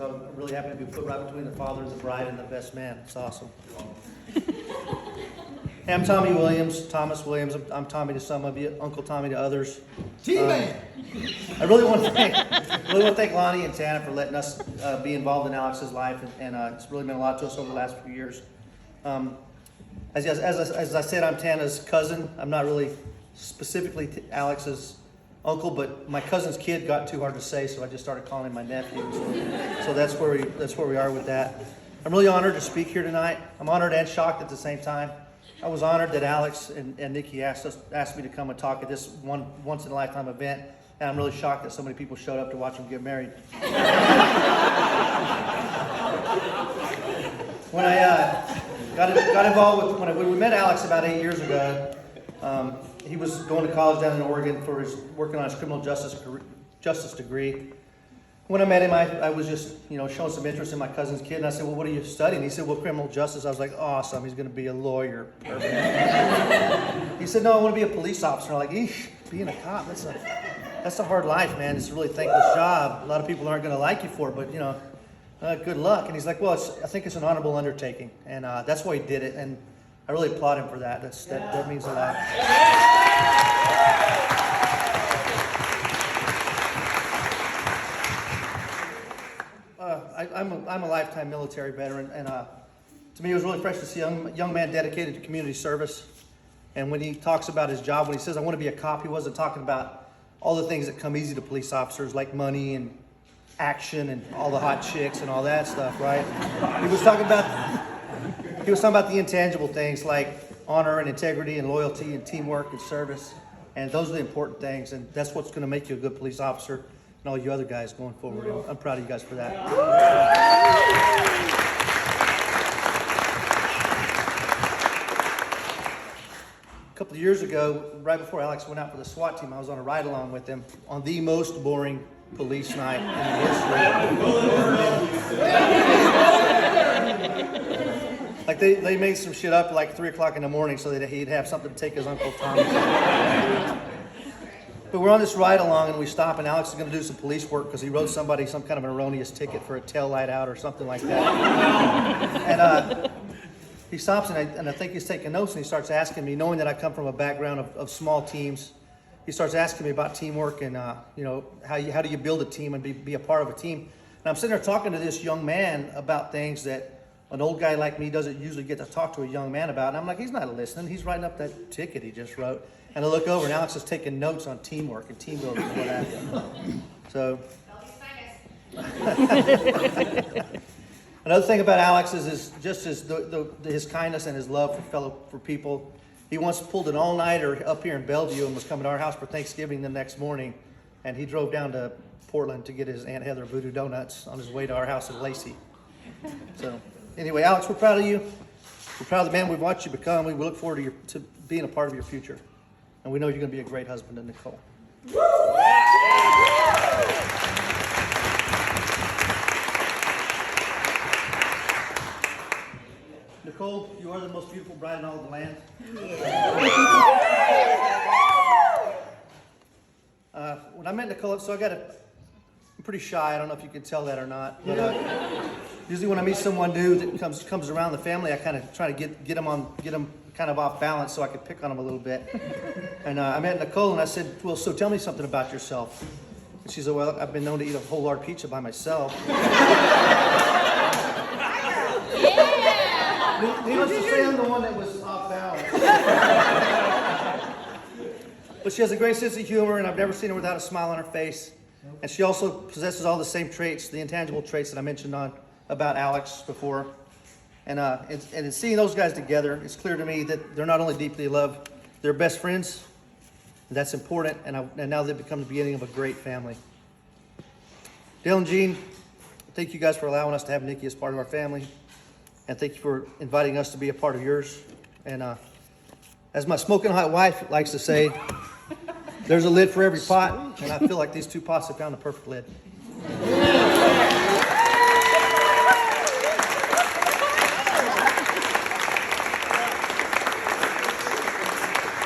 I'm really happy to be put right between the father and the bride and the best man. It's awesome. Hey, I'm Tommy Williams, Thomas Williams. I'm Tommy to some of you, Uncle Tommy to others. T-Man! I really want to thank Lonnie and Tana for letting us be involved in Alex's life, and it's really meant a lot to us over the last few years. As I said, I'm Tana's cousin. I'm not really specifically Alex's uncle, but my cousin's kid got too hard to say, so I just started calling him my nephew. So that's where we are with that. I'm really honored to speak here tonight. I'm honored and shocked at the same time. I was honored that Alex and Nikki asked me to come and talk at this once in a lifetime event, and I'm really shocked that so many people showed up to watch them get married. When I got involved with when we met Alex about 8 years ago, he was going to college down in Oregon for working on his criminal justice degree. When I met him, I was just, showing some interest in my cousin's kid, and I said, well, what are you studying? He said, well, criminal justice. I was like, awesome, he's going to be a lawyer. Perfect. He said, no, I want to be a police officer. I'm like, eesh, being a cop, that's a hard life, man. It's a really thankless job. A lot of people aren't going to like you for it, but, good luck. And he's like, well, I think it's an honorable undertaking, and that's why he did it, and I really applaud him for that. That means a lot. I'm a lifetime military veteran, and to me it was really fresh to see a young man dedicated to community service. And when he talks about his job, when he says, I want to be a cop, he wasn't talking about all the things that come easy to police officers, like money and action and all the hot chicks and all that stuff, right? He was talking about the intangible things like honor and integrity and loyalty and teamwork and service. And those are the important things, and that's what's going to make you a good police officer and all you other guys going forward. I'm proud of you guys for that. A couple of years ago, right before Alex went out for the SWAT team, I was on a ride-along with him on the most boring police night in history. Like they made some shit up like 3 o'clock in the morning so that he'd have something to take his Uncle Tommy. But we're on this ride along and we stop, and Alex is going to do some police work because he wrote somebody some kind of an erroneous ticket for a tail light out or something like that. And he stops, and I think he's taking notes, and he starts asking me, knowing that I come from a background of small teams, he starts asking me about teamwork and how do you build a team and be a part of a team. And I'm sitting there talking to this young man about things that an old guy like me doesn't usually get to talk to a young man about. And I'm like, he's not listening. He's writing up that ticket he just wrote. And I look over, and Alex is taking notes on teamwork and team building and what have you. So, another thing about Alex is just his kindness and his love for people. He once pulled an all-nighter up here in Bellevue and was coming to our house for Thanksgiving the next morning. And he drove down to Portland to get his Aunt Heather Voodoo Donuts on his way to our house in Lacey. So, anyway, Alex, we're proud of you. We're proud of the man we've watched you become. We look forward to being a part of your future. And we know you're going to be a great husband to Nicole. Nicole, you are the most beautiful bride in all of the land. When I met Nicole, so I'm pretty shy. I don't know if you can tell that or not. But, usually when I meet someone new that comes around the family, I kind of try to get them kind of off balance so I could pick on them a little bit. And I met Nicole and I said, well, so tell me something about yourself. And she said, well, I've been known to eat a whole large pizza by myself. Needless to say, I'm the one that was off balance. But she has a great sense of humor, and I've never seen her without a smile on her face. And she also possesses all the same traits, the intangible traits that I mentioned about Alex before. And in seeing those guys together, it's clear to me that they're not only deeply loved, they're best friends. And that's important, and now they've become the beginning of a great family. Dale and Jean, thank you guys for allowing us to have Nikki as part of our family. And thank you for inviting us to be a part of yours. And as my smoking hot wife likes to say, there's a lid for every pot, and I feel like these two pots have found the perfect lid.